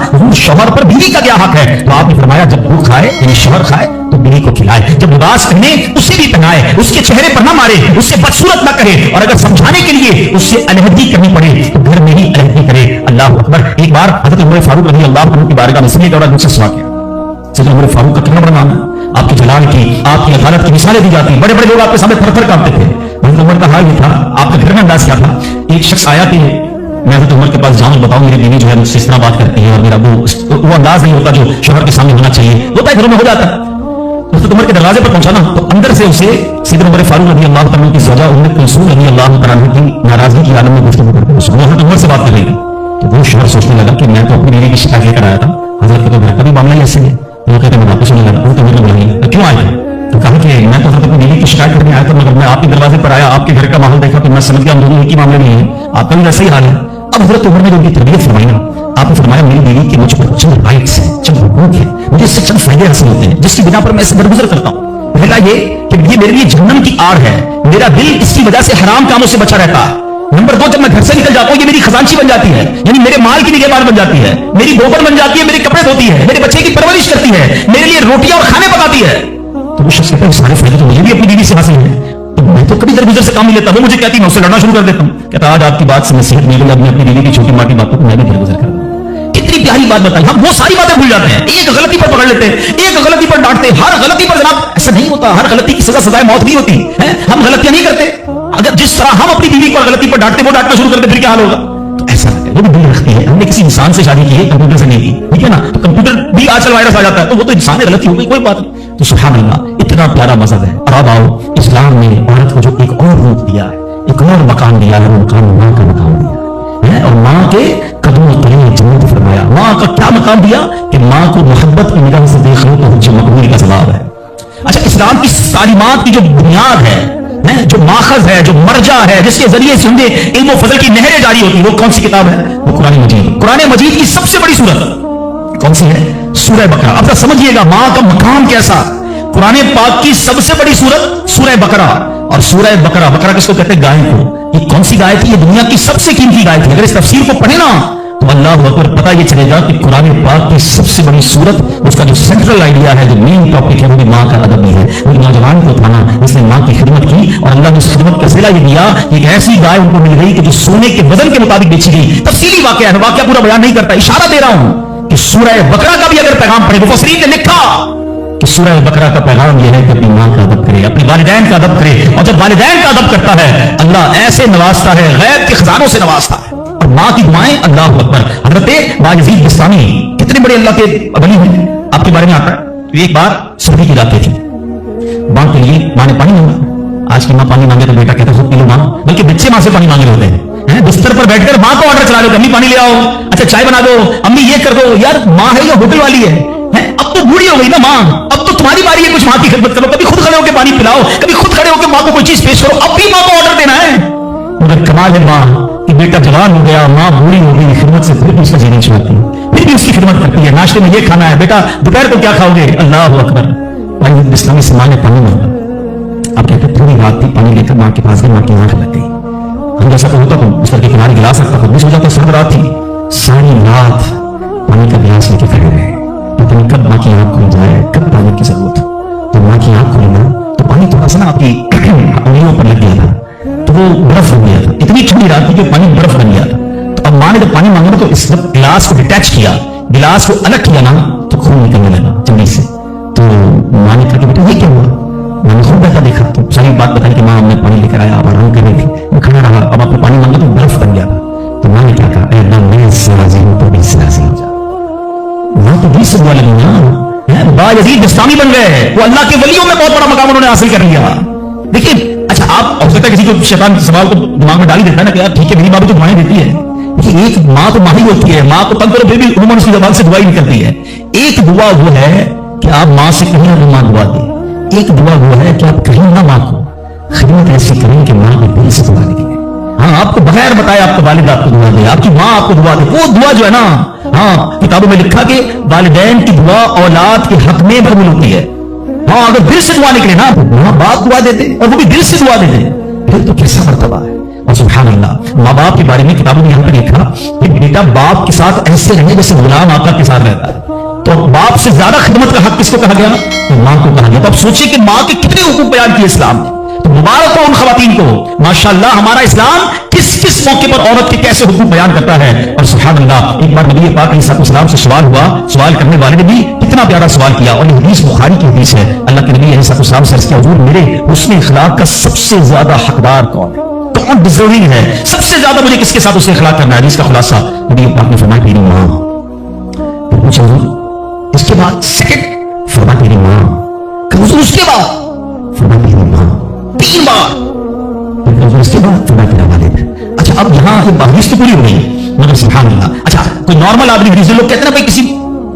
हुजूर शौहर पर बीवी का क्या हक है? तो आपने फरमाया जब वो खाए यानी शौहर खाए तो बीवी को खिलाए, जब लिबास पहने उसे भी पहनाए, उसके चेहरे पर ना मारे, उससे बदसूरत ना करे, और अगर समझाने के लिए उससे अलहदी करनी पड़े तो घर में ही अलहदी करे। अल्लाह अकबर। एक बार हजरत उमर फारूक रज़ी अल्लाह अन्हु की बारगाह में इसलिए दौरा दूसरे सवाल किया। सैयदना उमर फारूक का कितना बड़ा नाम है, आपकी जलाल की, आपकी अदालत की मिसालें दी जाती, बड़े बड़े लोग आपके सामने थर-थर कांपते थे। हजरत उमर का हाल ये था, आपके घर में अंदाज क्या था? एक शख्स आया कि मैं हजरत उमर के पास जाऊं, बताऊं मेरी बीवी जो है मुझसे इस तरह बात करती है, और मेरा वो अंदाज नहीं होता जो शौहर के सामने होना चाहिए, होता है घरों में हो जाता है। हजरत उमर के दरवाजे पर पहुंचा ना, तो अंदर से उसे सैयदना उमर फारूक रज़ी अल्लाह तआला की ज़ौजा उम्मे कुलसूम रज़ी अल्लाह तआला की नाराजगी की आलम में गुफ्तगू करते हुए सुना, हजरत उमर से बात कर रही थी। तो वो शौहर सोचने लगा कि मैं तो अपनी बीवी की शिकायत लेकर आया था, हजरत के तो घर का भी मामला ही ऐसे है। वो कहते मैं वापस नहीं लगा, वो तो मेरे बुलाइए, क्यों आए? तो कहा कि मैं तो हजरत अपनी बीवी की शिकायत करने आया था, मगर मैं आपके दरवाजे पर आया, आपके घर का माहौल देखा तो मैं समझ गया हम दोनों एक ही मामले में हैं, आपका भी वैसे ही हाल है। अब हजरत उमर ने जो उनकी तरबियत फरमाई ना, आपने फरमाया मेरी बीवी के मुझ पर चंद राइट्स हैं, चंद हुकूक हैं, मुझे इससे चंद फायदे हासिल होते हैं जिसकी बिना पर मैं इससे दरगुजर करता हूँ। पहला ये कि ये मेरे लिए जहन्नम की आड़ है, मेरा दिल इसकी वजह से हराम कामों से बचा रहता है। नंबर दो, जब मैं घर से निकल जाता हूँ ये मेरी खजांची बन जाती है, यानी मेरे माल की निगहबान बन जाती है, मेरी गोबर बन जाती है, मेरे कपड़े धोती है, मेरे बच्चे की परवरिश करती है, मेरे लिए रोटियां और खाने पकाती है। तो वो शख्स कहता है सारे फायदे तो मुझे भी अपनी बीवी से हासिल है, तो मैं तो कभी दरगुजर से काम नहीं लेता। वो मुझे कहती मैं उससे लड़ना शुरू कर देता हूँ, कहता आज आपकी बात से नसीहत मिल गई, अब मैं अपनी बीवी की छोटी मोटी बातों को मैं भी दरगुजर कर रहा हूँ। कितनी प्यारी बात बताई, हम वो सारी बातें भूल जाते हैं, एक गलती पर पकड़ लेते हैं, एक गलती पर डांटते हैं, हर गलती पर जनाब ऐसा नहीं होता, हर गलती की सजा सजाए मौत नहीं होती है, हम गलतियां नहीं करते। अगर जिस तरह हम अपनी बीवी को गलती पर डांटते वो डांटना शुरू करते फिर क्या हाल होगा? तो ऐसा वो भी दिल रखती है, हमने किसी इंसान से शादी की है, कंप्यूटर से नहीं की, ठीक है ना? तो कंप्यूटर भी आजकल वायरस आ जाता है, तो वो तो इंसान है, गलती हो गई, कोई बात नहीं। तो सुभान अल्लाह, इतना प्यारा मजहब है। और अब आओ, इस्लाम ने औरत को जो एक और रूप दिया है, एक और मकाम दिया है, वो मकाम माँ का मकाम दिया है, और माँ के कदमों तले जन्नत फरमाया। माँ का क्या मकाम दिया कि माँ को मोहब्बत की निगाह से देख लो तो हुज्जे मकबूल का सवाब है। अच्छा, इस्लाम की तालीमात की जो बुनियाद है, जो माखज है, जो मर्जा है, जिसके जरिए से हमें इल्म और फजल की नहरें जारी होती है, वो कौन सी किताब है? वो कुरान मजीद। कुरान मजीद की सबसे बड़ी सूरत कौन सी है? सूरह बकरा। अब तक समझिएगा माँ का मकाम कैसा। कुरान पाक की सबसे बड़ी सूरत सूरह बकरा, और सूरह बकरा, बकरा किसको कहते हैं? गाय को। ये कौन सी गाय थी? ये दुनिया की सबसे कीमती गाय थी। अगर इस तफसीर को पढ़े ना तो अल्लाह अकबर, पता ये चलेगा कि कुरान पाक की सबसे बड़ी सूरत, उसका जो सेंट्रल आइडिया है, जो मेन टॉपिक है, वो भी माँ का अदब ही है। वो नौजवान को उठाना, इसने माँ की खिदमत की, और अल्लाह ने उस खिदमत का सिला ये दिया कि एक ऐसी गाय उनको मिल गई कि जो सोने के वजन के मुताबिक बेची गई। तफसीली वाकया है, वाकया पूरा बयान नहीं करता, इशारा दे रहा हूं कि सूरह बकरा का भी अगर पैगाम पढ़े, मुफस्सिरीन ने लिखा कि सूरह बकरा का पैगाम यह है कि अपनी माँ का अदब करे, अपने वालिदैन का अदब करे, और जब वालिदैन का अदब करता है अल्लाह ऐसे नवाजता है, गैब के खजानों से नवाजता है। और माँ की दुआएं, अल्लाह अकबर। हजरत बायजीद बिस्तामी कितने बड़े अल्लाह के वली हैं, आपके बारे में आता है। एक बार सऊदी की जाते थी, माँ के लिए माँ ने पानी मांगा। आज की माँ पानी मांगे तो बेटा कहता है खुद पी लो माँ, बल्कि बच्चे माँ से पानी मांगे होते हैं, बिस्तर पर बैठकर माँ को ऑर्डर चला दो, अम्मी पानी ले आओ, अच्छा चाय बना दो, अम्मी ये कर दो। यार माँ है या होटल वाली है? अब तो बूढ़ी हो गई ना माँ, अब तो तुम्हारी बारी है कुछ माँ की खिदमत करो, कभी खुद खड़े होकर पानी पिलाओ, कभी खुद खड़े होकर माँ को कोई चीज पेश करो, अब भी माँ को ऑर्डर देना है। मगर कमाल है माँ कि बेटा जवान हो गया, माँ बूढ़ी हो गई, खिदमत से फिर भी उसका जीना चाहती है, फिर भी उसकी खिदमत करती है। नाश्ते में ये खाना है बेटा, दोपहर को क्या खाओगे? अल्लाह अकबर। भाई इस्लामी से माँ ने पानी मांगा, अब कहते थोड़ी रात थी, पानी लेकर माँ के पास गई, माँ की आंख लग गई। हम जैसा तो होता हूँ बिस्तर के किनारे गिलास रखता, खुद भी सो जाता, सर्द रात थी, सारी रात पानी का गिलास लेके खड़े रहे, पता नहीं कब माँ की आंख खुल जाए, कब पानी की जरूरत हो। तो माँ की आंख खुली ना तो पानी थोड़ा सा ना आपकी उंगलियों पर लग गया था, तो वो बर्फ हो गया था, इतनी ठंडी रात थी कि पानी बर्फ बन गया था। तो अब माँ ने जब पानी मांगा तो इस गिलास को डिटैच किया, गिलास को अलग किया ना तो खून निकलने लगा जल्दी से। तो माँ ने कहा कि बेटा ये क्या हुआ? मैंने खूब बैठा देखा, तो सारी बात बताई कि माँ हमने पानी लेकर आया, आप आराम कर रही थी, मैं खड़ा रहा, अब आपने पानी मांगा तो बर्फ बन गया था। तो माँ ने क्या कहा? मैं इससे राजी हूँ तो भी इससे राजी हो जा। माँ तो भी से दुआ लगी ना, बायजीद बिस्तामी बन गए, वो अल्लाह के वलियों में बहुत बड़ा मकाम उन्होंने हासिल कर लिया। देखिए अच्छा, आप हो सकता है किसी को शैतान सवाल को दिमाग में डाल ही देता है ना कि यार ठीक है मेरी माँ भी तो दुआएं देती है। देखिए एक माँ तो माँ ही होती है, माँ को तंग करो फिर भी उन्होंने उसकी जबान से दुआ ही निकलती है। एक दुआ वो है कि आप माँ से कहीं ना माँ दुआ दे, एक दुआ वो है कि आप कहीं ना माँ को खिदमत ऐसी करें कि माँ के दिल से दुआ निकले। हाँ, आपको बगैर बताए आपका वालिद आपको दुआ दे, आपकी माँ आपको दुआ दे, वो दुआ जो है ना, हाँ किताबों में लिखा कि वालिदैन की दुआ औलाद के हक में कबूल होती है। हाँ, अगर दिल से दुआ निकले ना तो माँ बाप दुआ देते और वो भी दिल से दुआ देते, फिर तो कैसा मर्तबा है। اور سبحان اللہ ماں باپ کے بارے میں کتابوں نے یہاں پر لکھا کہ بیٹا باپ کے ساتھ ایسے رہے جیسے غلام آقا کے ساتھ رہتا ہے. تو باپ سے زیادہ خدمت کا حق کس کو کہا گیا؟ تو ماں کو کہا گیا. تو اب سوچیں کہ ماں کے کتنے حقوق بیان کیے اسلام نے. تو مبارک ہو ان خواتین کو, ماشاءاللہ ہمارا اسلام کس کس موقع پر عورت کے کیسے حقوق بیان کرتا ہے. اور سبحان اللہ ایک بار نبی پاک علیہ السلام سے سوال ہوا, سوال کرنے والے نے بھی کتنا پیارا سوال کیا, اور یہ حدیث بخاری کی حدیث ہے. اللہ کے نبی علیہ السلام سے عرض کیا, حضور میرے حسن اخلاق کا سب سے زیادہ حقدار کون ہے, کون ڈیزرونگ ہے, سب سے زیادہ مجھے کس کے ساتھ اسے اخلاق کرنا ہے. حدیث کا خلاصہ نبی پاک نے فرمایا میری ماں. پھر پوچھا حضور اس کے بعد سیکنڈ, فرمایا میری ماں. کہ حضور اس کے بعد, فرمایا میری ماں. 3 بار. اس کے بعد فرمایا میرا والد. اچھا اب یہاں یہ حدیث تو پوری ہو گئی, مگر سبحان اللہ اچھا کوئی نارمل آدمی حدیث, لوگ کہتے ہیں نا بھائی کسی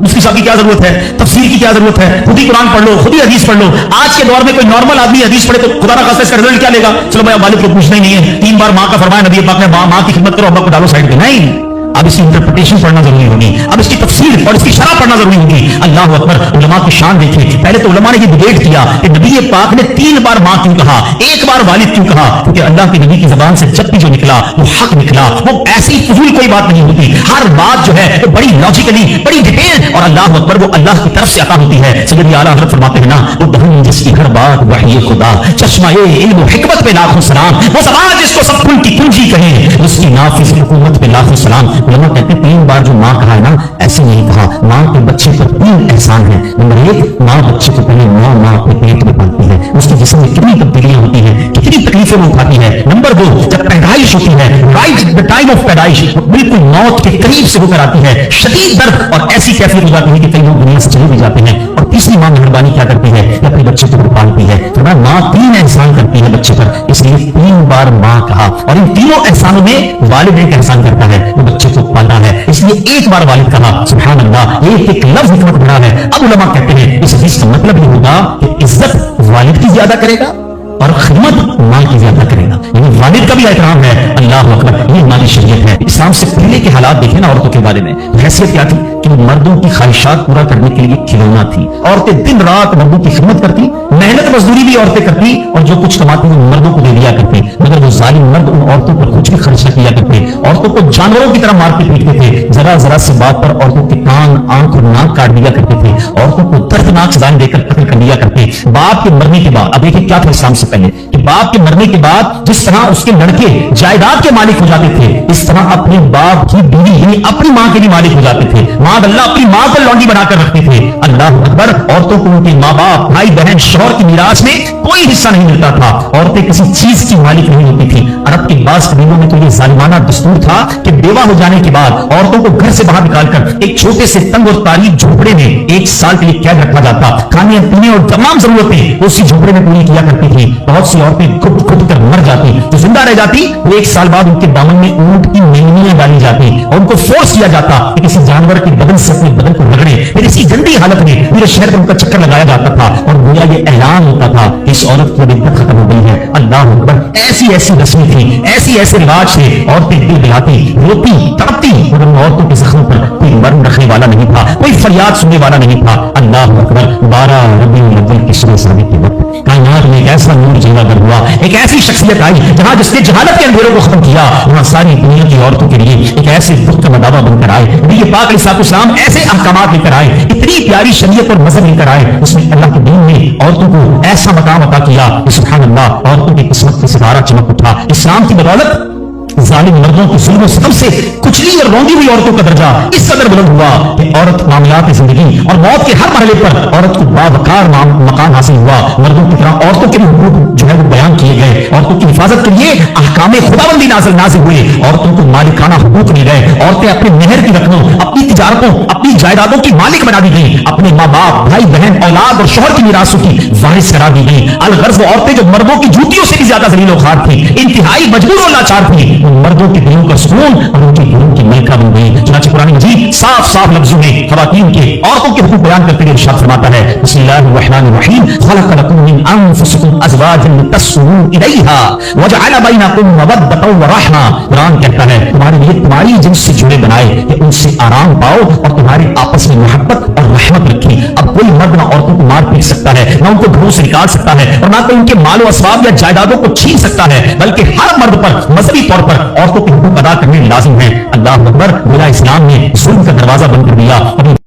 مفتی صاحب کی کیا ضرورت ہے, تفسیر کی کیا ضرورت ہے, خود ہی قرآن پڑھ لو, خود ہی حدیث پڑھ لو. آج کے دور میں کوئی نارمل آدمی حدیث پڑھے تو خدا نہ خاصہ اس کا رزلٹ کیا لے گا؟ چلو بھائی والد کو پوچھنا ہی نہیں ہے, 3 بار ماں کا فرمایا نبی پاک نے, ماں کی خدمت کرو, ابا کو ڈالو سائڈ پہ. نہیں, اب اس کی انٹرپریٹیشن پڑھنا ضروری ہوگی, اب اس کی تفسیر اور اس کی شرح پڑھنا ضروری ہوگی. اللہ اکبر, علماء کی شان دیکھیں. پہلے تو علماء نے یہ ڈیبیٹ کیا کہ نبی پاک نے 3 بار ماں کیوں کہا, 1 بار والد کیوں کہا, کیونکہ اللہ کے نبی کی زبان سے جب بھی جو نکلا وہ حق نکلا, وہ ایسی فضول کوئی بات نہیں ہوتی. ہر بات جو ہے وہ بڑی لاجیکلی, بڑی ڈیٹیل, اور اللہ اکبر وہ اللہ کی طرف سے عطا ہوتی ہے. سیدنا اعلیٰ حضرت فرماتے ہیں نا, وہ دہن جس کی ہر بات وحی خدا, چشمہ علم و حکمت پہ لاکھوں سلام, وہ زبان جس کو سب کن کی کنجی کہیں, اس کی نافذ حکومت پہ لاکھوں سلام. علماء کہتے ہیں 3 بار جو ماں کہا ہے نا, ایسے نہیں کہا. ماں کے بچے پر 3 احسان ہیں. نمبر 1, ماں بچے کو پہلے ماں اپنے پیٹ میں پالتی ہے, اس کے جسم میں کتنی تبدیلیاں ہوتی ہیں, کتنی تکلیفیں وہ اٹھاتی ہے. نمبر 2, جب پیدائش ہوتی ہے, رائٹ دا ٹائم آف پیدائش, بالکل موت کے قریب سے ہو کر آتی ہے, شدید درد اور ایسی کیفیت ہو جاتی ہے کہ کئی لوگ دنیا سے چلے بھی جاتے ہیں. اور تیسری ماں مہربانی کیا کرتی ہے کہ اپنے بچے کو پالتی ہے. تو ماں 3 احسان کرتی ہے بچے پر, اس لیے 3 بار ماں کہا. اور ان تینوں احسانوں میں والد ایک احسان کرتا ہے, وہ بچے کو پالنا ہے, اس لیے 1 بار والد کہا. سبحان اللہ, ایک لفظ حکمت بڑا ہے. اب علماء کہتے ہیں اس حدیث کا مطلب یہ ہوگا کہ عزت والد کی زیادہ کرے گا اور خدمت ماں کی زیادہ کرے گا, یعنی والد کا بھی احترام ہے. اللہ اکبر, یہ ہماری شریعت ہے. اسلام سے پہلے کے حالات دیکھیں نا عورتوں کے بارے میں, حیثیت کیا تھی کہ مردوں کی خواہشات پورا کرنے کے لیے کھلونا تھی. عورتیں دن رات مردوں کی خدمت کرتی, محنت مزدوری بھی عورتیں کرتی, اور جو کچھ کماتی وہ مردوں کو دے دیا کرتے. مگر وہ ظالم مرد ان عورتوں پر کچھ بھی خرچ نہ کیا کرتے, عورتوں کو جانوروں کی طرح مارتے پیٹتے تھے. ذرا ذرا سی بات پر عورتوں کے کان, آنکھ اور ناک کاٹ دیا کرتے تھے, عورتوں کو دردناک سزائیں دے کر قتل کر دیا کرتے. باپ کے مرنے کے بعد, اب دیکھیں کیا تھا اسلام سے پہلے, کہ باپ کے مرنے کے بعد جس طرح اس کے لڑکے جائیداد کے مالک ہو جاتے تھے, اس طرح اپنے باپ کی بیوی یعنی اپنی ماں کے بھی مالک ہو جاتے تھے. ماں اللہ اپنی ماں کو لونڈی بنا کر رکھتے تھے. اللہ اکبر, عورتوں کو ان کے ماں باپ, بھائی بہن, شوہر کی میراث میں کوئی حصہ نہیں ملتا تھا. عورتیں کسی چیز کی مالک نہیں ہوتی تھی. عرب کے بعض قبیلوں میں تو یہ ظالمانہ دستور تھا کہ بیوہ ہو جانے کے بعد عورتوں کو گھر سے باہر نکال کر ایک چھوٹے سے تنگ اور تاریک جھونپڑے میں 1 سال کے لیے قید رکھا جاتا. کھانے پینے اور تمام ضرورتیں اسی جھونپڑے میں پوری کیا کرتی تھی. بہت سی عورتیں گھٹ گھٹ کر مر جاتی, جو زندہ رہ جاتی وہ 1 سال بعد ان کے دامن میں اونٹ کی مینیاں ڈالی جاتی, اور ان کو فورس کیا جاتا کہ کسی جانور کے بدن سے اپنے بدن کو رگڑے. پھر اسی گندی حالت میں پورے شہر پر ان کا چکر لگایا جاتا تھا, اور گویا یہ اعلان ہوتا تھا کہ اس عورت کی عدت ختم ہو گئی ہے. اللہ اکبر, ایسی رسمیں تھی, ایسے رواج تھے. عورتیں دل بلاتی, روتی, تڑپتی, مگر ان عورتوں کے زخموں پر کوئی مرہم رکھنے والا نہیں تھا, کوئی فریاد سننے والا نہیں تھا. اللہ اکبر, 12 ربیع الاول کی صبح صادق کے وقت کائنات میں ایک ایسا نور جلوہ گر ہوا, ایک ایسی شخصیت آئی جہاں جس نے جہالت کے اندھیروں کو ختم کیا, وہاں ساری دنیا کی عورتوں کے لیے ایک ایسے دکھ کا مداوا بن کر آئے. نبی پاک علیہ السلام ایسے احکامات لے کر آئے, اتنی پیاری شریعت اور مذہب لے کر آئے, اس میں اللہ کے دین نے عورتوں کو ایسا مقام عطا کیا کہ سبحان اللہ, عورتوں کی قسمت کا ستارہ چمک اٹھا. اسلام کی بدولت ظالم مردوں کی ظلم و ستم سے کچلی اور روندی ہوئی عورتوں کا درجہ اس قدر بلند ہوا کہ عورت معاملات زندگی اور موت کے ہر مرحلے پر عورت کو باوقار مقام حاصل ہوا. مردوں کی طرح عورتوں کے بھی حقوق جو ہے وہ بیان کیے گئے, عورتوں کی حفاظت کے لیے احکام خداوندی نازل ہوئے, عورتوں کو مالکانہ حقوق مل گئے. عورتیں اپنے مہر کی رقموں, اپنی تجارتوں, اپنی جائیدادوں کی مالک بنا دی گئی, اپنے ماں باپ, بھائی بہن, اولاد اور شوہر کی میراثوں کی وارث کرا دی گئی. الغرض وہ عورتیں جو مردوں کی جوتیوں سے بھی زیادہ ذلیل و خوار تھیں, انتہائی مجبور اور لاچار تھیں, مردوں کے دلوں کا سکون اور ان کے دلوں کی ملکہ بن گئی. چنانچہ قرآن مجید صاف لفظوں میں خواتین کے, عورتوں کے حقوق بیان کرتے ہوئے ارشاد فرماتا ہے, بسم اللہ الرحمن الرحیم, خلق لکم من انفسکم ازواجا لتسکنوا الیہا وجعل بینکم مودۃ ورحمہ. قرآن کہتا ہے تمہارے لیے تمہاری جنس سے جڑے بنائے کہ ان سے آرام پاؤ اور تمہارے آپس میں محبت اور رحمت رکھی. اب کوئی مرد نہ عورتوں کو مار پیٹ سکتا ہے، نہ ان کو گھروں سے نکال سکتا ہے، اور نہ کوئی ان کے مال و اسباب یا جائیدادوں کو چھین سکتا ہے، بلکہ ہر مرد پر مذہبی طور پر عورتوں کے حقوق ادا کرنے لازم ہیں۔ اللہ اکبر! گویا اسلام نے ظلم کا دروازہ بند کر دیا